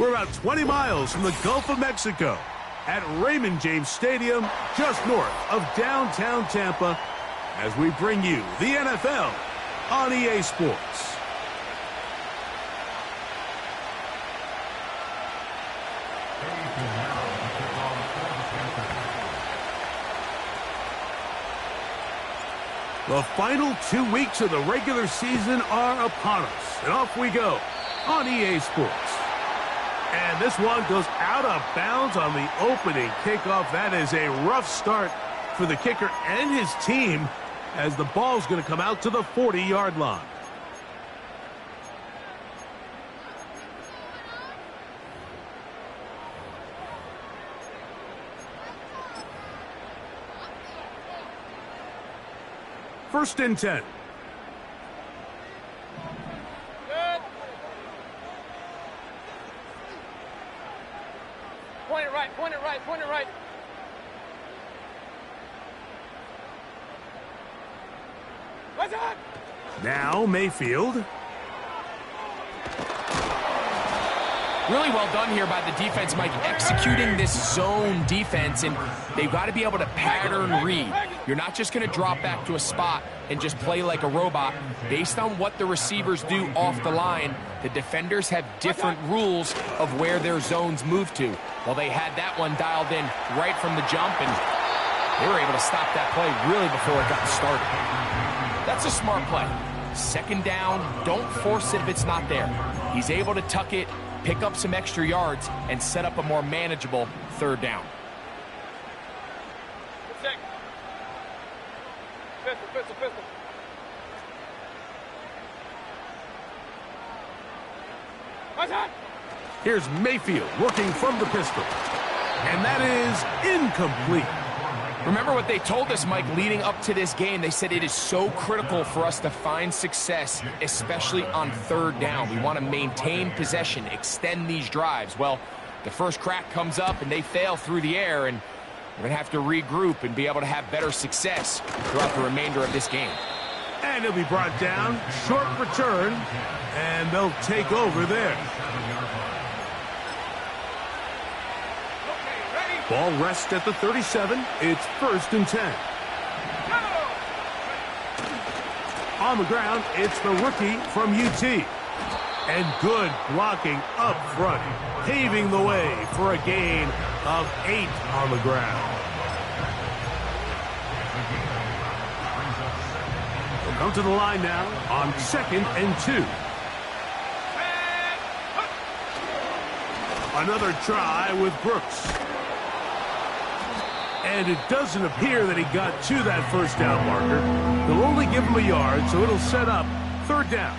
We're about 20 miles from the Gulf of Mexico at Raymond James Stadium, just north of downtown Tampa, as we bring you the NFL on EA Sports. The final 2 weeks of the regular season are upon us, and off we go on EA Sports. And this one goes out of bounds on the opening kickoff. That is a rough start for the kicker and his team, as the ball's going to come out to the 40-yard line. First and 10. Good. Point it right, point it right, point it right. What's up? Now Mayfield. Really well done here by the defense, Mike, executing this zone defense, and they've got to be able to pattern read. You're not just going to drop back to a spot and just play like a robot. Based on what the receivers do off the line, the defenders have different rules of where their zones move to. Well, they had that one dialed in right from the jump, and they were able to stop that play really before it got started. That's a smart play. Second down, don't force it if it's not there. He's able to tuck it, pick up some extra yards, and set up a more manageable third down. Pistol. What's up? Here's Mayfield working from the pistol. And that is incomplete. Remember what they told us, Mike, leading up to this game. They said it is so critical for us to find success, especially on third down. We want to maintain possession, extend these drives. Well, the first crack comes up and they fail through the air, and we're going to have to regroup and be able to have better success throughout the remainder of this game. And he'll be brought down, short return, and they'll take over there. Ball rests at the 37. It's first and 10. On the ground, it's the rookie from UT. And good blocking up front, paving the way for a gain of 8 on the ground. They'll come to the line now on 2nd and 2. Another try with Brooks. And it doesn't appear that he got to that first down marker. They'll only give him a yard, so it'll set up third down.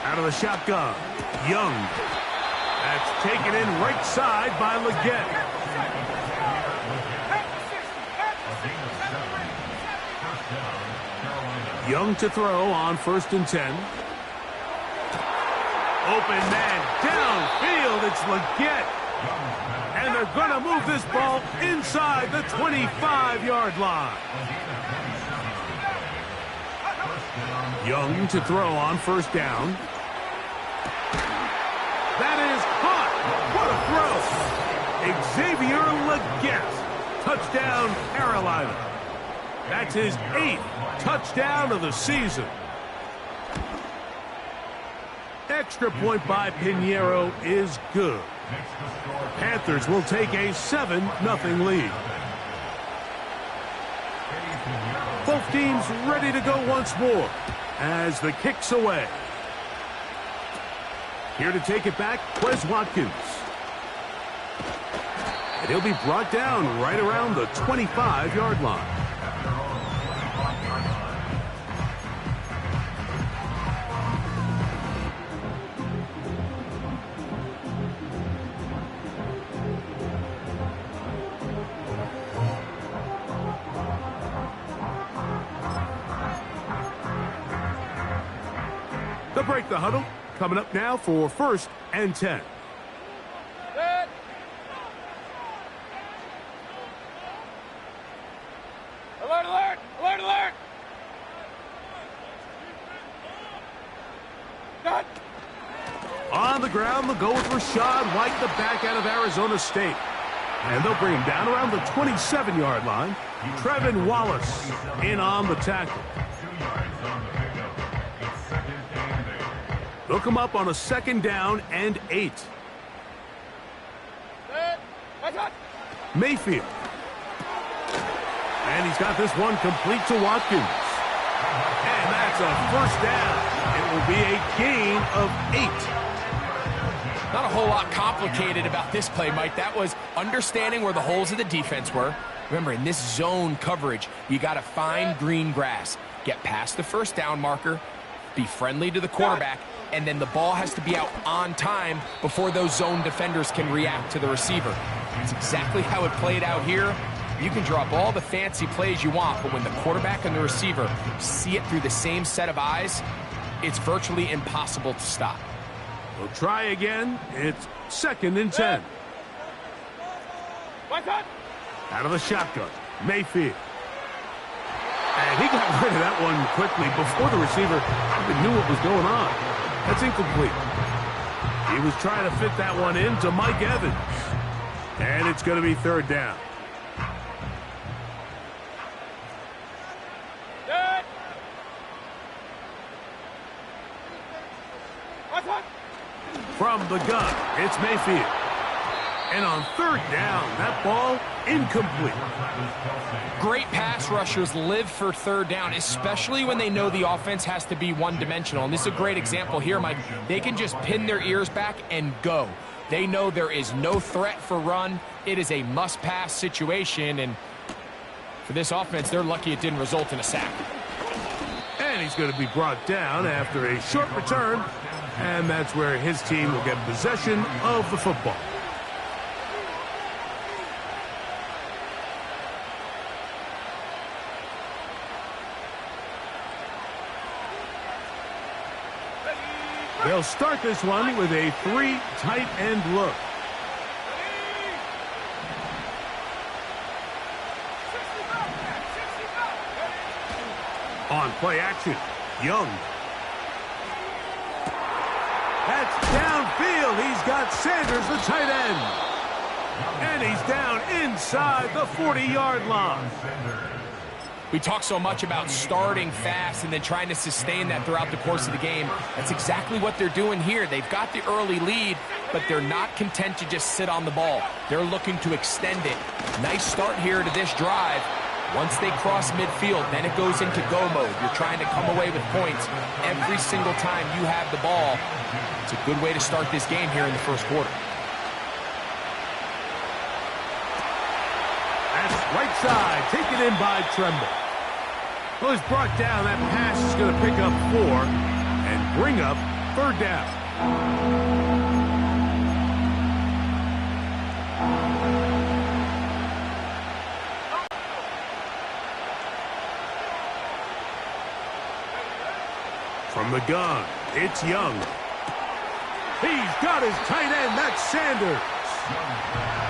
Out of the shotgun, Young. That's taken in right side by Leggett. Young to throw on 1st and 10. Open man downfield. It's Leggett. And they're going to move this ball inside the 25-yard line. Young to throw on 1st down. That is hot. What a throw. Xavier Leggett. Touchdown, Carolina. That's his 8th touchdown of the season. Extra point by Pinheiro is good. Panthers will take a 7-0 lead. Both teams ready to go once more as the kick's away. Here to take it back, Quez Watkins. And he'll be brought down right around the 25-yard line. They'll break the huddle. Coming up now for 1st and 10. Good. On the ground, they'll go with Rashad White, the back out of Arizona State. And they'll bring him down around the 27-yard line. Trevin Wallace in on the tackle. They'll come up on a 2nd down and 8. Mayfield. And he's got this one complete to Watkins. And that's a 1st down. It will be a gain of 8. Not a whole lot complicated about this play, Mike. That was understanding where the holes of the defense were. Remember, in this zone coverage, you got to find green grass. Get past the 1st down marker, be friendly to the quarterback, and then the ball has to be out on time before those zone defenders can react to the receiver. That's exactly how it played out here. You can draw up all the fancy plays you want, but when the quarterback and the receiver see it through the same set of eyes, it's virtually impossible to stop. We'll try again. It's 2nd and 10. Out of the shotgun, Mayfield. And he got rid of that one quickly before the receiver even knew what was going on. That's incomplete. He was trying to fit that one into Mike Evans. And it's going to be 3rd down. From the gun, it's Mayfield. And on 3rd down, that ball incomplete. Great pass rushers live for 3rd down, especially when they know the offense has to be one-dimensional. And this is a great example here, Mike. They can just pin their ears back and go. They know there is no threat for run. It is a must-pass situation. And for this offense, they're lucky it didn't result in a sack. And he's going to be brought down after a short return. And that's where his team will get possession of the football. They'll start this one with a 3 tight end look. On play action, Young. That's downfield. He's got Sanders, the tight end. And he's down inside the 40-yard line. We talk so much about starting fast and then trying to sustain that throughout the course of the game. That's exactly what they're doing here. They've got the early lead, but they're not content to just sit on the ball. They're looking to extend it. Nice start here to this drive. Once they cross midfield, then it goes into go mode. You're trying to come away with points every single time you have the ball. It's a good way to start this game here in the 1st quarter. That's right side, taken in by Tremble. Well, he's brought down. That pass is going to pick up 4 and bring up 3rd down. From the gun, it's Young. He's got his tight end. That's Sanders.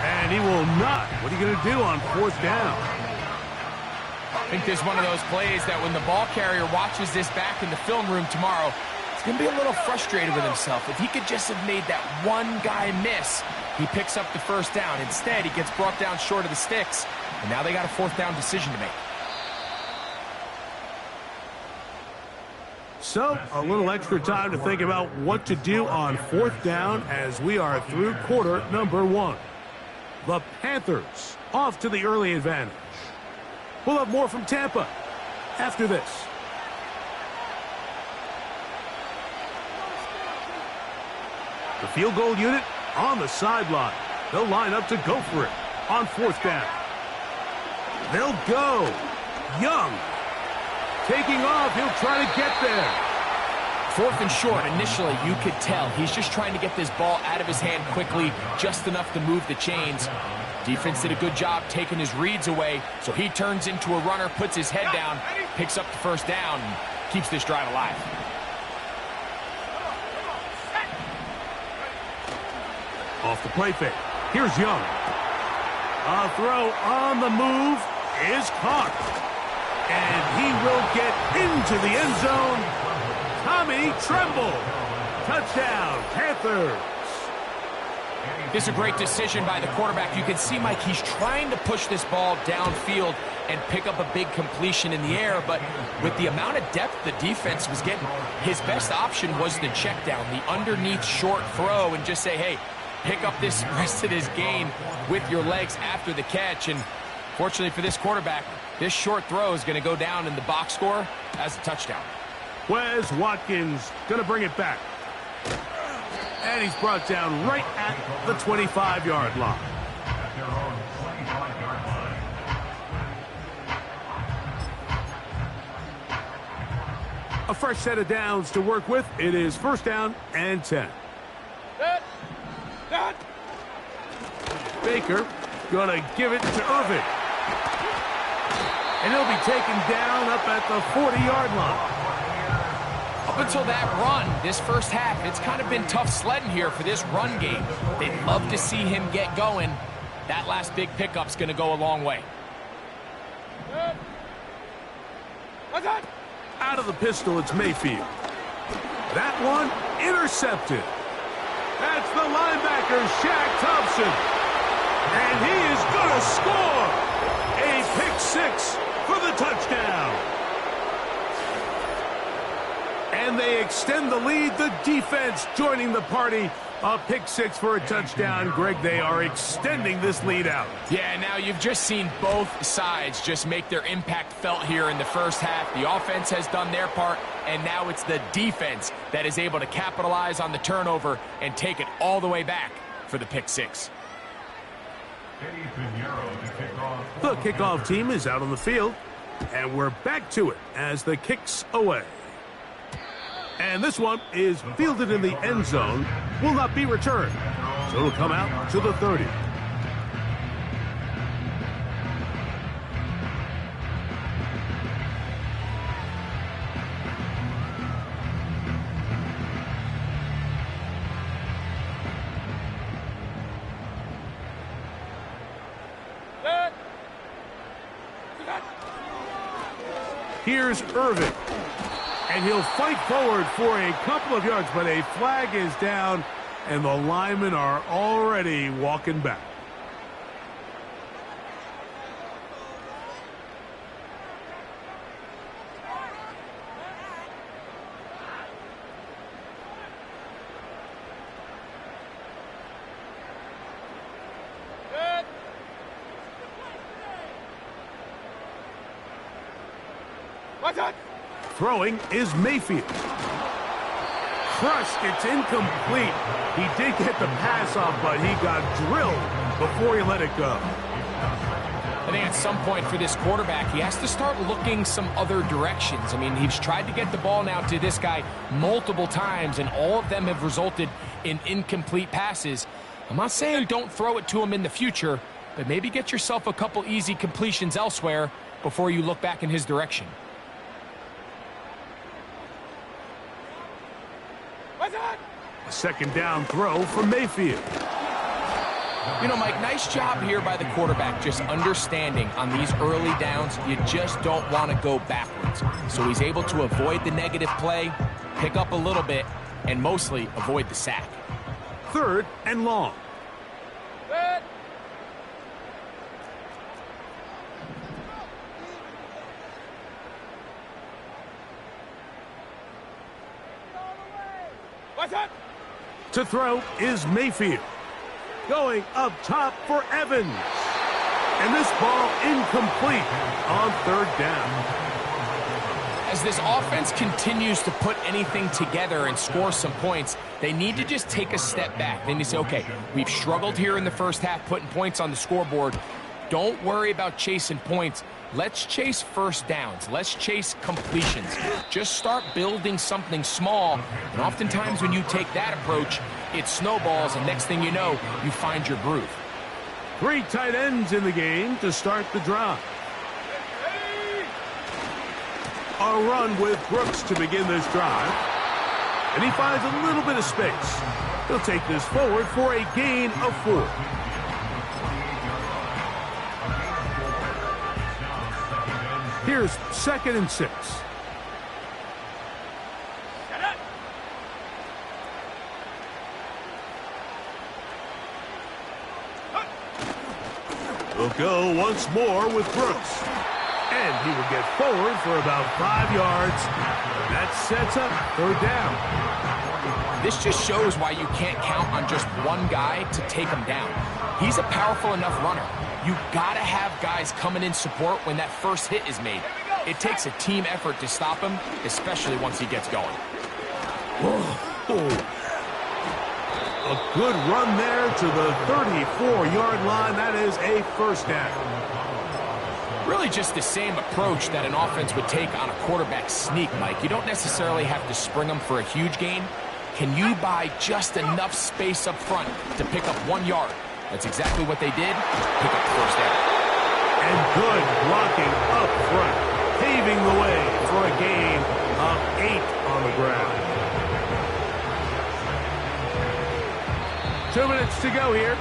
And he will not. What are you going to do on 4th down? I think there's one of those plays that when the ball carrier watches this back in the film room tomorrow, he's going to be a little frustrated with himself. If he could just have made that one guy miss, he picks up the 1st down. Instead, he gets brought down short of the sticks, and now they got a 4th down decision to make. So, a little extra time to think about what to do on 4th down as we are through quarter number 1. The Panthers off to the early advantage. We'll have more from Tampa after this. The field goal unit on the sideline. They'll line up to go for it on 4th down. They'll go. Young. Taking off. He'll try to get there. 4th and short. Initially, you could tell he's just trying to get this ball out of his hand quickly, just enough to move the chains. Defense did a good job taking his reads away, so he turns into a runner, puts his head down, picks up the 1st down, and keeps this drive alive. Off the play fake. Here's Young. A throw on the move is caught. And he will get into the end zone. Tommy Tremble. Touchdown, Panthers. This is a great decision by the quarterback. You can see, Mike, he's trying to push this ball downfield and pick up a big completion in the air, but with the amount of depth the defense was getting, his best option was the check down, the underneath short throw, and just say, hey, pick up this rest of this gain with your legs after the catch. And fortunately for this quarterback, this short throw is going to go down in the box score as a touchdown. Wes Watkins going to bring it back. And he's brought down right at the 25-yard line. A fresh set of downs to work with. It is first down and 10. Baker going to give it to Irvin. And he'll be taken down up at the 40-yard line. Up until that run, this first half, it's kind of been tough sledding here for this run game. They'd love to see him get going. That last big pickup's going to go a long way. Out of the pistol, it's Mayfield. That one intercepted. That's the linebacker, Shaq Thompson. And he is going to score. A pick-6 for the touchdown. And they extend the lead. The defense joining the party. A pick-6 for a touchdown. Greg, they are extending this lead out. Yeah, now you've just seen both sides just make their impact felt here in the first half. The offense has done their part, and now it's the defense that is able to capitalize on the turnover and take it all the way back for the pick-6. The kickoff team is out on the field, and we're back to it as the kick's away. And this one is fielded in the end zone, will not be returned. So it'll come out to the 30. Here's Irvin. And he'll fight forward for a couple of yards, but a flag is down, and the linemen are already walking back. Throwing is Mayfield. Crushed, it's incomplete. He did get the pass off, but he got drilled before he let it go. I think at some point for this quarterback, he has to start looking some other directions. I mean, he's tried to get the ball now to this guy multiple times, and all of them have resulted in incomplete passes. I'm not saying don't throw it to him in the future, but maybe get yourself a couple easy completions elsewhere before you look back in his direction. A second down throw for Mayfield. You know, Mike, nice job here by the quarterback, just understanding on these early downs, you just don't want to go backwards. So he's able to avoid the negative play, pick up a little bit, and mostly avoid the sack. Third and long. To throw is Mayfield. Going up top for Evans. And this ball incomplete on third down. As this offense continues to put anything together and score some points, they need to just take a step back. Then you say, okay, we've struggled here in the first half putting points on the scoreboard. Don't worry about chasing points. Let's chase first downs. Let's chase completions. Just start building something small. And oftentimes when you take that approach, it snowballs, and next thing you know, you find your groove. 3 tight ends in the game to start the drive. A run with Brooks to begin this drive. And he finds a little bit of space. He'll take this forward for a gain of 4. Here's 2nd and 6. We'll go once more with Brooks. And he will get forward for about 5 yards. That sets up third down. This just shows why you can't count on just one guy to take him down. He's a powerful enough runner. You gotta have guys coming in support when that first hit is made. It takes a team effort to stop him, especially once he gets going. A good run there to the 34-yard line. That is a first down. Really just the same approach that an offense would take on a quarterback sneak, Mike. You don't necessarily have to spring them for a huge gain. Can you buy just enough space up front to pick up 1 yard? That's exactly what they did. Pick up the first down. And good blocking up front, paving the way for a gain of 8 on the ground. 2 minutes to go here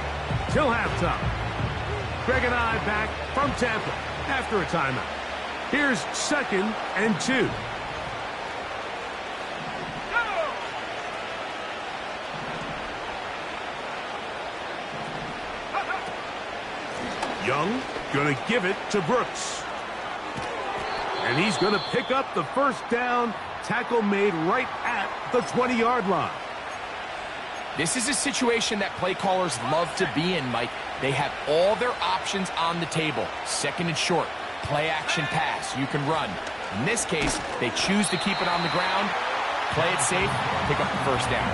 till halftime. Greg and I back from Tampa after a timeout. Here's 2nd and 2. Young gonna give it to Brooks. And he's gonna pick up the first down. Tackle made right at the 20-yard line. This is a situation that play callers love to be in, Mike. They have all their options on the table. 2nd and short, play action pass, you can run. In this case, they choose to keep it on the ground, play it safe, pick up the first down.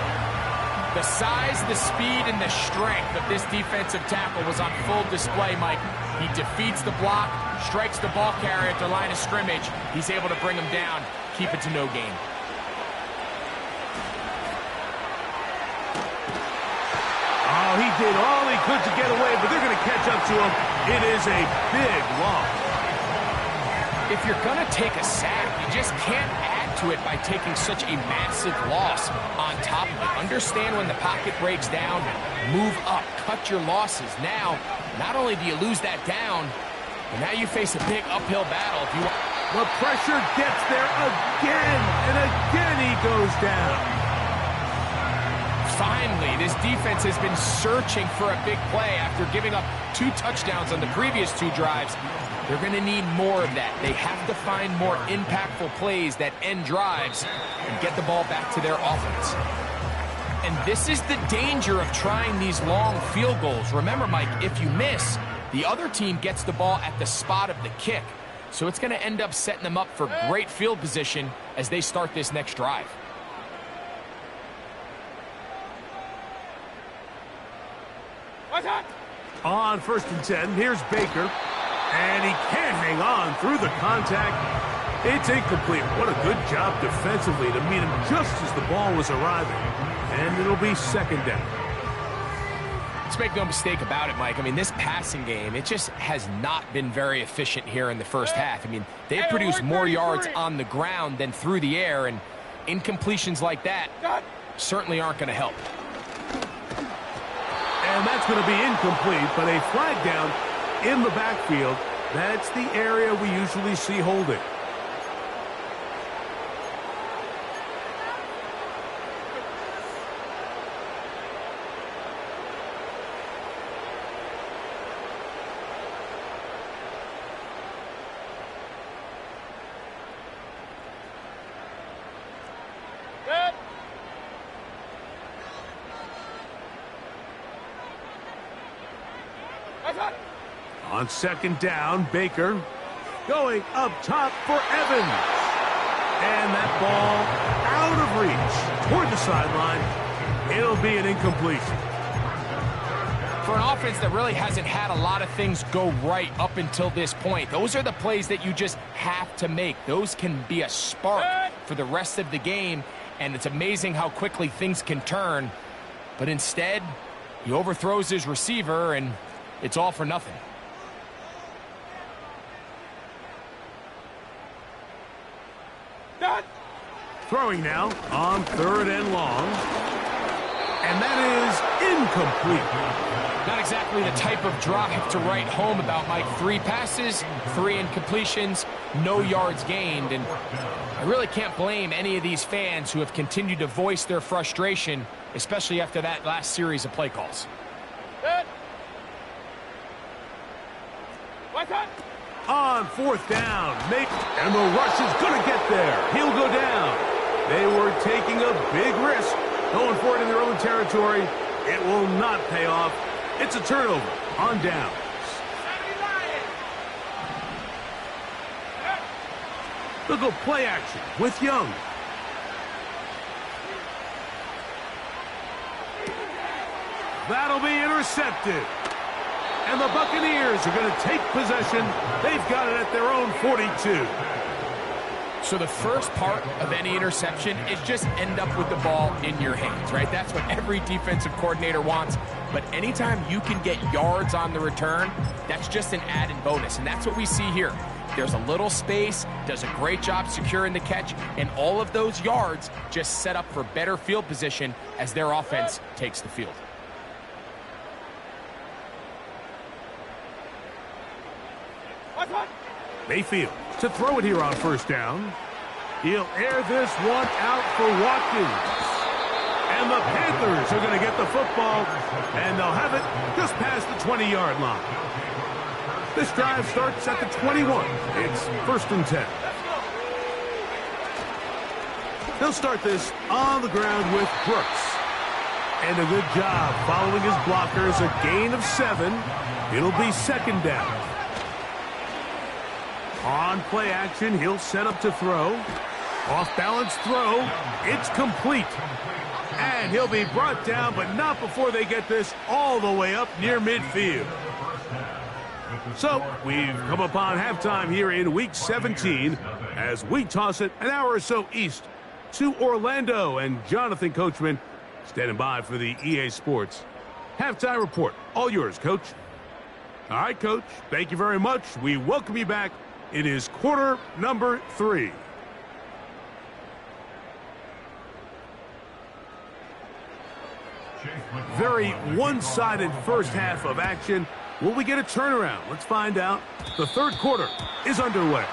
The size, the speed, and the strength of this defensive tackle was on full display, Mike. He defeats the block, strikes the ball carrier at the line of scrimmage. He's able to bring him down, keep it to no gain. Oh, he did all he could to get away, but they're going to catch up to him. It is a big loss. If you're going to take a sack, you just can't add to it by taking such a massive loss on top of it. Understand when the pocket breaks down, move up, cut your losses. Now, not only do you lose that down, but now you face a big uphill battle. If you want. The pressure gets there again, and again he goes down. Finally, this defense has been searching for a big play after giving up 2 touchdowns on the previous 2 drives. They're going to need more of that. They have to find more impactful plays that end drives and get the ball back to their offense. And this is the danger of trying these long field goals. Remember, Mike, if you miss, the other team gets the ball at the spot of the kick. So it's going to end up setting them up for great field position as they start this next drive. On 1st and 10, here's Baker. And he can't hang on through the contact. It's incomplete. What a good job defensively to meet him just as the ball was arriving. And it'll be 2nd down. Let's make no mistake about it, Mike. I mean, this passing game, it just has not been very efficient here in the first half. I mean, they've produced more yards on the ground than through the air, and incompletions like that certainly aren't going to help. And that's going to be incomplete, but a flag down in the backfield. That's the area we usually see holding. On 2nd down, Baker going up top for Evans. And that ball out of reach toward the sideline. It'll be an incompletion. For an offense that really hasn't had a lot of things go right up until this point, those are the plays that you just have to make. Those can be a spark for the rest of the game, and it's amazing how quickly things can turn. But instead, he overthrows his receiver, and it's all for nothing. Throwing now on 3rd and long. And that is incomplete. Not exactly the type of drive to write home about, Mike. 3 passes, 3 incompletions, no yards gained. And I really can't blame any of these fans who have continued to voice their frustration, especially after that last series of play calls. on fourth down. And the rush is going to get there. He'll go down. They were taking a big risk going for it in their own territory. It will not pay off. It's a turnover on downs. They'll go play action with Young. That'll be intercepted. And the Buccaneers are going to take possession. They've got it at their own 42. So the first part of any interception is just end up with the ball in your hands, right? That's what every defensive coordinator wants. But anytime you can get yards on the return, that's just an added bonus. And that's what we see here. There's a little space, does a great job securing the catch, and all of those yards just set up for better field position as their offense takes the field. Mayfield to throw it here on first down. He'll air this one out for Watkins. And the Panthers are going to get the football, and they'll have it just past the 20-yard line. This drive starts at the 21. It's 1st and 10. They'll start this on the ground with Brooks. And a good job following his blockers, a gain of 7. It'll be 2nd down. On play action, he'll set up to throw. Off-balance throw. It's complete. And he'll be brought down, but not before they get this all the way up near midfield. So, we've come upon halftime here in Week 17 as we toss it an hour or so east to Orlando. And Jonathan Coachman standing by for the EA Sports halftime report. All yours, Coach. All right, Coach. Thank you very much. We welcome you back. It is quarter number 3. Very one-sided first half of action. Will we get a turnaround? Let's find out. The third quarter is underway.